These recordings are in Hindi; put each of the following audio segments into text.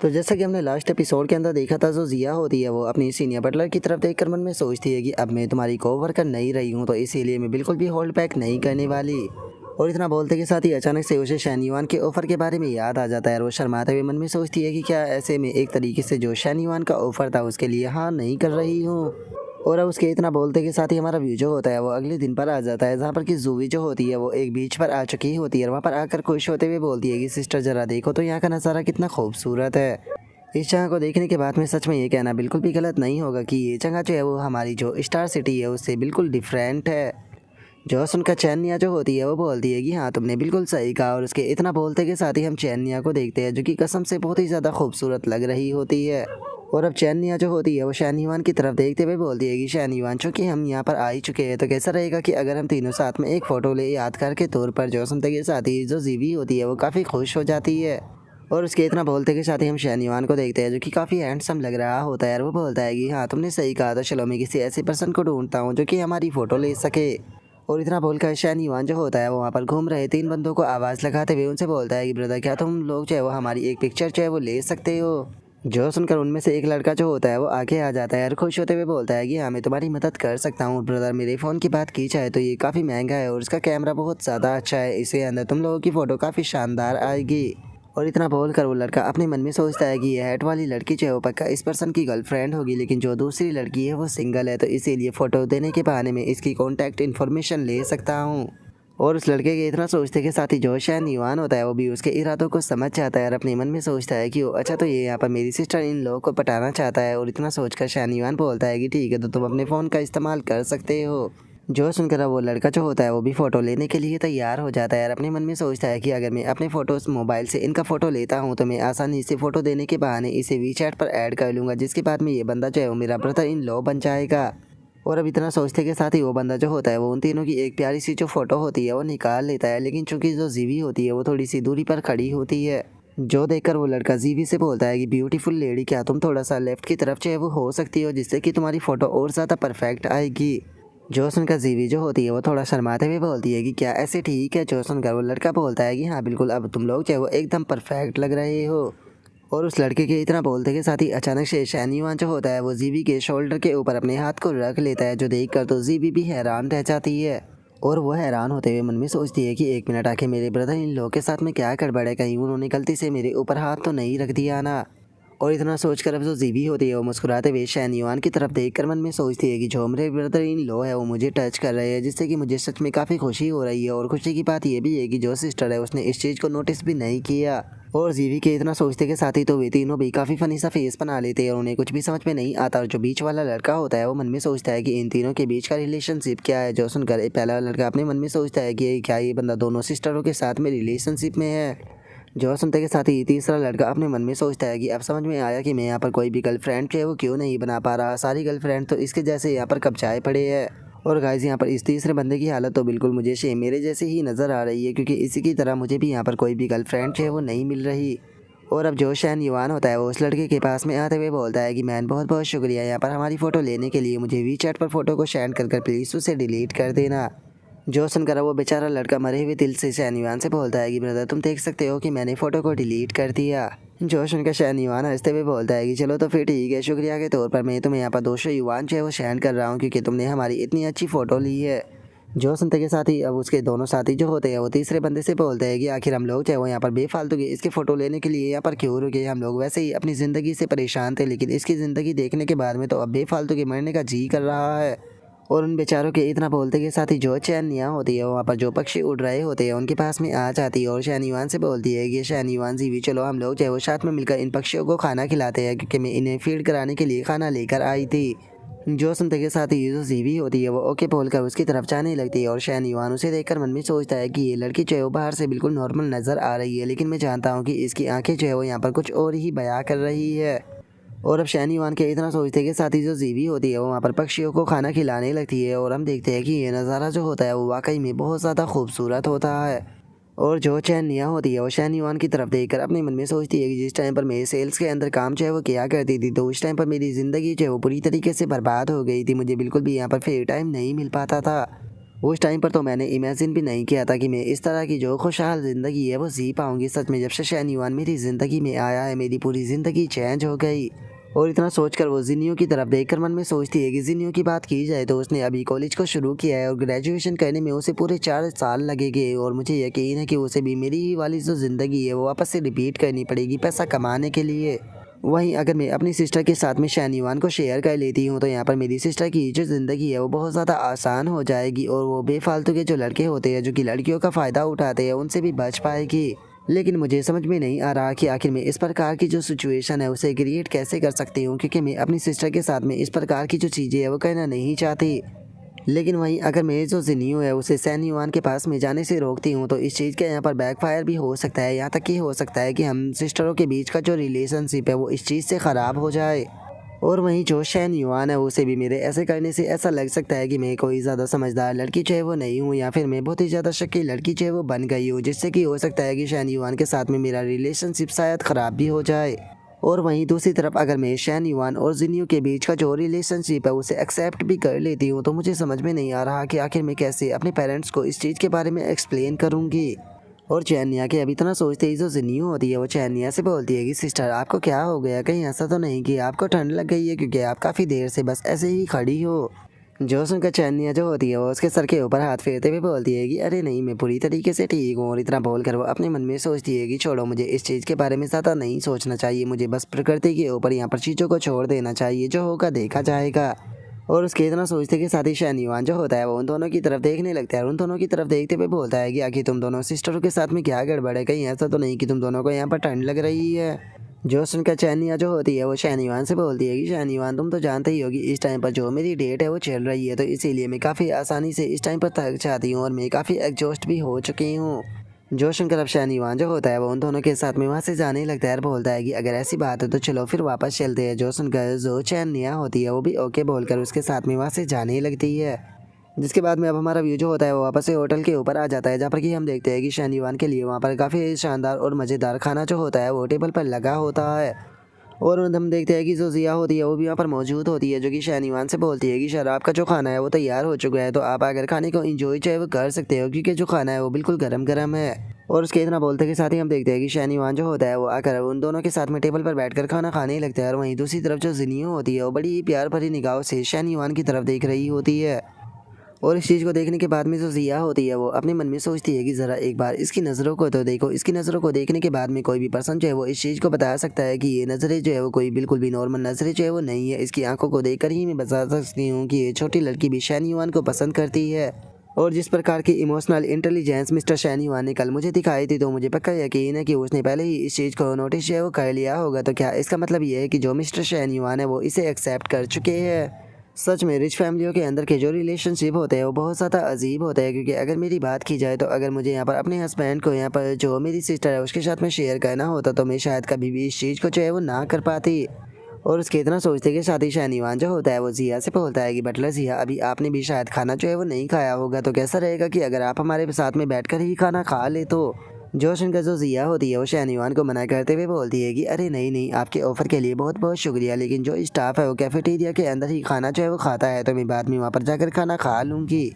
तो जैसा कि हमने लास्ट एपिसोड के अंदर देखा था, जो जिया होती है वो अपनी सीनियर बटलर की तरफ देखकर मन में सोचती है कि अब मैं तुम्हारी कोवर्कर नहीं रही हूँ, तो इसीलिए मैं बिल्कुल भी होल्ड बैक नहीं करने वाली। और इतना बोलते के साथ ही अचानक से उसे शैनयुआन के ऑफर के बारे में याद आ जाता है और वो शर्माते हुए मन में सोचती है कि क्या ऐसे में एक तरीके से जो शैनयुआन का ऑफर था उसके लिए हाँ नहीं कर रही हूँ। और अब उसके इतना बोलते के साथ ही हमारा व्यू जो होता है वो अगले दिन पर आ जाता है, जहाँ पर कि जूवी जो होती है वो एक बीच पर आ चुकी होती है और वहाँ पर आकर खुश होते हुए बोलती है कि सिस्टर जरा देखो तो यहाँ का नज़ारा कितना खूबसूरत है। इस जगह को देखने के बाद में सच में ये कहना बिल्कुल भी गलत नहीं होगा कि ये जगह जो है वो हमारी जो स्टार सिटी है उससे बिल्कुल डिफरेंट है। जो सुनकर चैनिया जो होती है वो बोलती है कि हाँ तुमने बिल्कुल सही कहा, और उसके इतना बोलते के साथ ही हम चैनिया को देखते हैं जो कि कसम से बहुत ही ज़्यादा खूबसूरत लग रही होती है। और अब चैनिया जो होती है वो शैनयुआन की तरफ देखते हुए बोलती है कि शैनयुआन, चूँकि हम यहाँ पर आ ही चुके हैं तो कैसा रहेगा कि अगर हम तीनों साथ में एक फ़ोटो ले यादगार के तौर पर। जो सुनते के साथ ही जो जीवी होती है वो काफ़ी खुश हो जाती है। और उसके इतना बोलते के साथ ही हम शैनयुआन को देखते हैं जो कि काफ़ी हैंडसम लग रहा होता है और वो बोलता है कि हाँ तुमने सही कहा, तो चलो मैं किसी ऐसे पर्सन को ढूंढता हूँ जो कि हमारी फ़ोटो ले सके। और इतना बोलकर शैनयुआन जो होता है वो वहाँ पर घूम रहे 3 बंदों को आवाज़ लगाते हुए उनसे बोलता है कि ब्रदर क्या तुम लोग जो है वो हमारी एक पिक्चर जो है वो ले सकते हो। जो सुनकर उनमें से एक लड़का जो होता है वो आगे आ जाता है और खुश होते हुए बोलता है कि हाँ मैं तुम्हारी मदद कर सकता हूँ ब्रदर। मेरे फ़ोन की बात की जाए तो ये काफ़ी महंगा है और इसका कैमरा बहुत ज़्यादा अच्छा है, इसके अंदर तुम लोगों की फ़ोटो काफ़ी शानदार आएगी। और इतना बोलकर वो लड़का अपने मन में सोचता है कि ये हेड वाली लड़की जो है वो पक्का इस पर्सन की गर्लफ्रेंड होगी, लेकिन जो दूसरी लड़की है वो सिंगल है, तो इसीलिए फ़ोटो देने के बहाने में इसकी कॉन्टैक्ट इन्फॉर्मेशन ले सकता हूँ। और उस लड़के के इतना सोचते के साथ ही जो शैनयुआन होता है वो भी उसके इरादों को समझ जाता है और अपने मन में सोचता है कि वो अच्छा तो ये यहाँ पर मेरी सिस्टर इन लोगों को पटाना चाहता है। और इतना सोचकर शैनयुआन बोलता है कि ठीक है तो तुम अपने फ़ोन का इस्तेमाल कर सकते हो। जो सुनकर वो लड़का जो होता है वो भी फ़ोटो लेने के लिए तैयार हो जाता है और अपने मन में सोचता है कि अगर मैं अपने फ़ोटोज़ मोबाइल से इनका फ़ोटो लेता हूँ तो मैं आसानी से फ़ोटो देने के बहाने इसे वीचैट पर ऐड कर लूँगा, जिसके बाद में ये बंदा जो है वो मेरा ब्रदर इन लॉ बन जाएगा। और अब इतना सोचते के साथ ही वो बंदा जो होता है वो उन तीनों की एक प्यारी सी जो फ़ोटो होती है वो निकाल लेता है, लेकिन चूंकि जो जीवी होती है वो थोड़ी सी दूरी पर खड़ी होती है। जो देखकर वो लड़का जीवी से बोलता है कि ब्यूटीफुल लेडी क्या तुम थोड़ा सा लेफ्ट की तरफ जो है वो हो सकती हो, जिससे कि तुम्हारी फ़ोटो और ज़्यादा परफेक्ट आएगी। जो सुनकर जीवी जो होती है वो थोड़ा शर्माते हुए बोलती है कि क्या ऐसे ठीक है। जो सुनकर वो लड़का बोलता है कि हाँ बिल्कुल, अब तुम लोग जो है वो एकदम परफेक्ट लग रहे हो। और उस लड़के के इतना बोलते के साथ ही अचानक से शैनयुआन जो होता है वो जीवी के शोल्डर के ऊपर अपने हाथ को रख लेता है, जो देखकर तो जीवी भी हैरान रह जाती है। और वो हैरान होते हुए मन में सोचती है कि एक मिनट, आके मेरे ब्रदर इन लोगों के साथ में क्या गड़बड़ है, कहीं उन्होंने गलती से मेरे ऊपर हाथ तो नहीं रख दिया ना। और इतना सोचकर अब जो जीवी होती है वो मुस्कुराते हुए शैनयुआन की तरफ देखकर मन में सोचती है कि जो मेरे ब्रदर इन लो है वो मुझे टच कर रहे हैं, जिससे कि मुझे सच में काफ़ी खुशी हो रही है। और खुशी की बात ये भी है कि जो सिस्टर है उसने इस चीज़ को नोटिस भी नहीं किया। और जीवी के इतना सोचते के साथ ही तो वे तीनों भी काफ़ी फनी सा फेस बना लेते हैं और उन्हें कुछ भी समझ में नहीं आता। और जो बीच वाला लड़का होता है वो मन में सोचता है कि इन तीनों के बीच का रिलेशनशिप क्या है। जो सुनकर पहला लड़का अपने मन में सोचता है कि क्या ये बंदा दोनों सिस्टरों के साथ में रिलेशनशिप में है। जो सुनते के साथ ही तीसरा लड़का अपने मन में सोचता है कि अब समझ में आया कि मैं यहाँ पर कोई भी गर्लफ्रेंड जो है वो क्यों नहीं बना पा रहा, सारी गर्लफ्रेंड तो इसके जैसे यहाँ पर कब्जाए पड़े हैं। और गाइस यहाँ पर इस तीसरे बंदे की हालत तो बिल्कुल मुझे सेम मेरे जैसे ही नज़र आ रही है, क्योंकि इसी की तरह मुझे भी यहाँ पर कोई भी गर्लफ्रेंड जो है वो नहीं मिल रही। और अब जो शैनयुआन होता है वो उस लड़के के पास में आते हुए बोलता है कि मैन बहुत बहुत शुक्रिया यहाँ पर हमारी फ़ोटो लेने के लिए, मुझे वीचैट पर फ़ोटो को सेंड कर प्लीज़ उसे डिलीट कर देना। जो सुनकर वो बेचारा लड़का मरे हुए दिल से शैनयुआन से बोलता है कि ब्रदर तुम देख सकते हो कि मैंने फ़ोटो को डिलीट कर दिया। जो सुनकर शैनयुआन हंसते हुए बोलता है कि चलो तो फिर ठीक है, शुक्रिया के तौर पर मैं तुम्हें यहाँ पर 200 युआन जो है वो सेंड कर रहा हूँ, क्योंकि तुमने हमारी इतनी अच्छी फ़ोटो ली है। जो सुनते के साथ ही अब उसके दोनों साथी जो होते हैं वो तीसरे बंदे से बोलते हैं कि आखिर हम लोग चाहे वो यहाँ पर बेफालतू के इसके फ़ोटो लेने के लिए यहाँ पर क्यों रुके, हम लोग वैसे ही अपनी ज़िंदगी से परेशान थे, लेकिन इसकी ज़िंदगी देखने के बाद में तो अब बेफालतू के मरने का जी कर रहा है। और उन बेचारों के इतना बोलते के साथ ही जो चैनिया होती है वहाँ पर जो पक्षी उड़ रहे होते हैं उनके पास में आ जाती है और शैनयुआन से बोलती है कि शैनयुआन जी भी चलो हम लोग जो है वो साथ में मिलकर इन पक्षियों को खाना खिलाते हैं, क्योंकि मैं इन्हें फीड कराने के लिए खाना लेकर आई थी। जो सुनते के साथ ही जो जीवी होती है वो ओके बोलकर उसकी तरफ जाने लगती है और शैनयुआन उसे देखकर मन में सोचता है कि ये लड़की जो है वो बाहर से बिल्कुल नॉर्मल नज़र आ रही है, लेकिन मैं जानता हूँ कि इसकी आंखें जो है वो यहाँ पर कुछ और ही बयां कर रही है। और अब शैनयुआन के इतना सोचते के साथ ही जो जीवी होती है वो वहाँ पर पक्षियों को खाना खिलाने लगती है और हम देखते हैं कि ये नज़ारा जो होता है वो वाकई में बहुत ज़्यादा खूबसूरत होता है। और जो चैनिया होती है वो शैनयुआन की तरफ देखकर अपने मन में सोचती है कि जिस टाइम पर मैं सेल्स के अंदर काम जो है वो किया करती थी तो उस टाइम पर मेरी ज़िंदगी जो है वो पूरी तरीके से बर्बाद हो गई थी, मुझे बिल्कुल भी यहाँ पर फ्री टाइम नहीं मिल पाता था। उस टाइम पर तो मैंने इमेजिन भी नहीं किया था कि मैं इस तरह की जो खुशहाल ज़िंदगी है वो जी पाऊंगी। सच में जब से शैन युआन मेरी ज़िंदगी में आया है मेरी पूरी ज़िंदगी चेंज हो गई। और इतना सोचकर वो जिन्नियों की तरफ देखकर मन में सोचती है कि जिन्नियों की बात की जाए तो उसने अभी कॉलेज को शुरू किया है और ग्रेजुएशन करने में उसे पूरे 4 साल लगेंगे। और मुझे यकीन है कि उसे भी मेरी ही वाली जो ज़िंदगी है वो वापस से रिपीट करनी पड़ेगी पैसा कमाने के लिए। वहीं अगर मैं अपनी सिस्टर के साथ में शैन युआन को शेयर कर लेती हूँ तो यहाँ पर मेरी सिस्टर की जो ज़िंदगी है वो बहुत ज़्यादा आसान हो जाएगी और वो बेफालतू के जो लड़के होते हैं जो कि लड़कियों का फ़ायदा उठाते हैं उनसे भी बच पाएगी। लेकिन मुझे समझ में नहीं आ रहा कि आखिर मैं इस प्रकार की जो सिचुएशन है उसे क्रिएट कैसे कर सकती हूँ, क्योंकि मैं अपनी सिस्टर के साथ में इस प्रकार की जो चीज़ें है वो करना नहीं चाहती। लेकिन वहीं अगर मेरी जो जिनियो है उसे सैन युआन के पास में जाने से रोकती हूँ तो इस चीज़ का यहाँ पर बैकफायर भी हो सकता है। यहाँ तक कि हो सकता है कि हम सिस्टरों के बीच का जो रिलेशनशिप है वो इस चीज़ से ख़राब हो जाए। और वहीं जो शैन युआन है उसे भी मेरे ऐसे करने से ऐसा लग सकता है कि मैं कोई ज़्यादा समझदार लड़की जो है वो नहीं हूँ, या फिर मैं बहुत ही ज़्यादा शक्की लड़की जो है वो बन गई हूँ, जिससे कि हो सकता है कि शैन युआन के साथ में मेरा रिलेशनशिप शायद ख़राब भी हो जाए। और वहीं दूसरी तरफ अगर मैं शैन युआन और जिन्नियो के बीच का जो रिलेशनशिप है उसे एक्सेप्ट भी कर लेती हूँ तो मुझे समझ में नहीं आ रहा कि आखिर मैं कैसे अपने पेरेंट्स को इस चीज़ के बारे में एक्सप्लेन करूँगी। और चैनिया के अभी इतना सोचते ही जो जिन्नियो होती है वो चैनिया से बोलती है कि सिस्टर आपको क्या हो गया, कहीं ऐसा तो नहीं कि आपको ठंड लग गई है, क्योंकि आप काफ़ी देर से बस ऐसे ही खड़ी हो। जो सुनकर चैनिया जो होती है वो उसके सर के ऊपर हाथ फेरते हुए बोलती है कि अरे नहीं मैं पूरी तरीके से ठीक हूँ। और इतना बोलकर वो अपने मन में सोचती है कि छोड़ो, मुझे इस चीज़ के बारे में ज़्यादा नहीं सोचना चाहिए, मुझे बस प्रकृति के ऊपर यहाँ पर चीज़ों को छोड़ देना चाहिए, जो होगा देखा जाएगा। और उसके इतना सोचते के साथ ही शैन युआन जो होता है वो उन दोनों की तरफ देखने लगता है और उन दोनों की तरफ देखते हुए बोलता है कि आखिर तुम दोनों सिस्टरों के साथ में क्या गड़बड़ है, कहीं ऐसा तो नहीं कि तुम दोनों को यहाँ पर ठंड लग रही है। जो सुनकर चैनिया जो होती है वो शैन युआन से बोलती है कि शैन युआन तुम तो जानते ही होगी इस टाइम पर जो मेरी डेट है वो चल रही है, तो इसीलिए मैं काफ़ी आसानी से इस टाइम पर थक जाती हूँ और मैं काफ़ी एग्जॉस्ट भी हो चुकी हूँ। जो सुनकर अब शैन युआन जो होता है वो उन दोनों के साथ में वहाँ से जाने लगता है और बोलता है कि अगर ऐसी बात है तो चलो फिर वापस चलते हैं। जो सुनकर जो चैनिया होती है वो भी ओके बोलकर उसके साथ में वहाँ से जाने लगती है। जिसके बाद में अब हमारा व्यू जो होता है वो वापस से होटल के ऊपर आ जाता है, जहाँ पर कि हम देखते हैं कि शैन युआन के लिए वहाँ पर काफ़ी शानदार और मज़ेदार खाना जो होता है वो टेबल पर लगा होता है। और हम देखते हैं कि जो जिया होती है वो भी यहाँ पर मौजूद होती है, जो कि शैन युआन से बोलती है कि सर आपका जो खाना है वो तैयार हो चुका है, तो आप अगर खाने को इंजॉय चाहे वो कर सकते हो, क्योंकि जो खाना है वो बिल्कुल गरम गरम है। और उसके इतना बोलते के साथ ही हम देखते हैं कि शैन युआन जो होता है वो आकर उन दोनों के साथ में टेबल पर बैठकर खाना खाने लगता है। और वहीं दूसरी तरफ जो जिनियो होती है वो बड़ी ही प्यार भरी निगाहों से शैन युआन की तरफ देख रही होती है। और इस चीज़ को देखने के बाद में जो जिया होती है वो अपने मन में सोचती है कि ज़रा एक बार इसकी नज़रों को तो देखो। इसकी नज़रों को देखने के बाद में कोई भी पर्सन जो है वो इस चीज़ को बता सकता है कि ये नज़रें जो है वो कोई बिल्कुल भी नॉर्मल नज़रें जो है वो नहीं है। इसकी आंखों को देखकर ही मैं बता सकती हूँ कि ये छोटी लड़की भी शैन युआन को पसंद करती है। और जिस प्रकार की इमोशनल इंटेलिजेंस मिस्टर शैन युआन ने कल मुझे दिखाई थी, तो मुझे पक्का यकीन है कि उसने पहले ही इस चीज़ को नोटिस जो है वो कर लिया होगा। तो क्या इसका मतलब ये है कि जो मिस्टर शैन युआन है वो इसे एक्सेप्ट कर चुके हैं। सच में रिच फैमिलियों के अंदर के जो रिलेशनशिप होते हैं वो बहुत ज़्यादा अजीब होते हैं, क्योंकि अगर मेरी बात की जाए तो अगर मुझे यहाँ पर अपने हस्बैंड को यहाँ पर जो मेरी सिस्टर है उसके साथ में शेयर करना होता तो मैं शायद कभी भी इस चीज़ को जो है वो ना कर पाती। और उसके इतना सोचते कि साथ ही शैन युआन जो होता है वो जिया से बोलता है कि बटलर जिया, अभी आपने भी शायद खाना जो है वो नहीं खाया होगा, तो कैसा रहेगा कि अगर आप हमारे साथ में बैठकर ही खाना खा ले। तो जोशन का जो जिया होती है वो शैन युआन को मना करते हुए बोलती है कि अरे नहीं नहीं, आपके ऑफ़र के लिए बहुत बहुत शुक्रिया, लेकिन जो स्टाफ है वो कैफेटेरिया के अंदर ही खाना जो है वो खाता है, तो मैं बाद में वहाँ पर जाकर खाना खा लूँगी।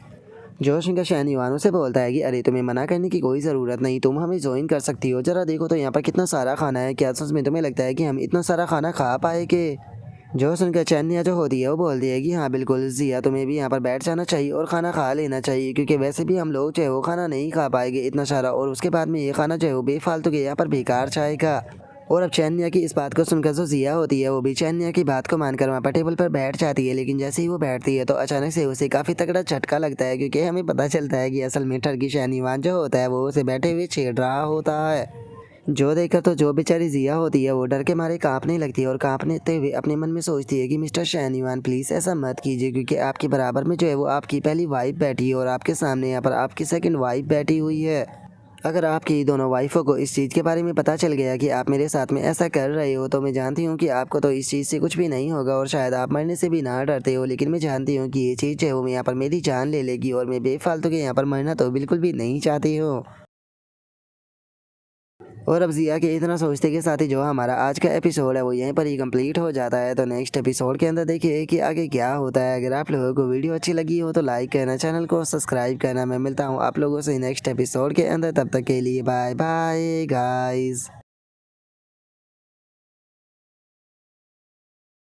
जोशन का शैन युआन से बोलता है कि अरे तुम्हें मना करने की कोई ज़रूरत नहीं, तुम हमें ज्वाइन कर सकती हो, ज़रा देखो तो यहाँ पर कितना सारा खाना है, क्या सच में तुम्हें लगता है कि हम इतना सारा खाना खा पाएंगे। जो सुनकर चैनिया जो होती है वो बोलती है कि हाँ बिल्कुल जिया, तुम्हें भी यहाँ पर बैठ जाना चाहिए और खाना खा लेना चाहिए, क्योंकि वैसे भी हम लोग जो है वो खाना नहीं खा पाएंगे इतना सारा, और उसके बाद में ये खाना जो है वो बेफालतू के यहाँ पर बेकार जाएगा। और अब चैनिया की इस बात को सुनकर जो जिया होती है वो भी चैनिया की बात को मानकर वहाँ पर टेबल पर बैठ जाती है। लेकिन जैसे ही वो बैठती है तो अचानक से उसे काफ़ी तगड़ा झटका लगता है, क्योंकि हमें पता चलता है कि असल में ठगी शैन युआन जो होता है वो उसे बैठे हुए छेड़ रहा होता है। जो देखकर तो जो बेचारी जिया होती है वो डर के मारे कांपने लगती है और कांपते हुए अपने मन में सोचती है कि मिस्टर शैन युआन प्लीज़ ऐसा मत कीजिए, क्योंकि आपके बराबर में जो है वो आपकी पहली वाइफ बैठी है और आपके सामने यहाँ पर आपकी सेकंड वाइफ बैठी हुई है। अगर आपकी दोनों वाइफों को इस चीज़ के बारे में पता चल गया कि आप मेरे साथ में ऐसा कर रहे हो, तो मैं जानती हूँ कि आपको तो इस चीज़ से कुछ भी नहीं होगा और शायद आप मरने से भी ना डरते हो, लेकिन मैं जानती हूँ कि ये चीज़ जो है वो यहाँ पर मेरी जान ले लेगी और मैं बेफालतू के यहाँ पर मरना तो बिल्कुल भी नहीं चाहती हूँ। और अब जिया के इतना सोचते के साथ ही जो हमारा आज का एपिसोड है वो यहीं पर ही कंप्लीट हो जाता है। तो नेक्स्ट एपिसोड के अंदर देखिए कि आगे क्या होता है। अगर आप लोगों को वीडियो अच्छी लगी हो तो लाइक करना, चैनल को सब्सक्राइब करना। मैं मिलता हूँ आप लोगों से नेक्स्ट एपिसोड के अंदर, तब तक के लिए बाय बाय गाइस।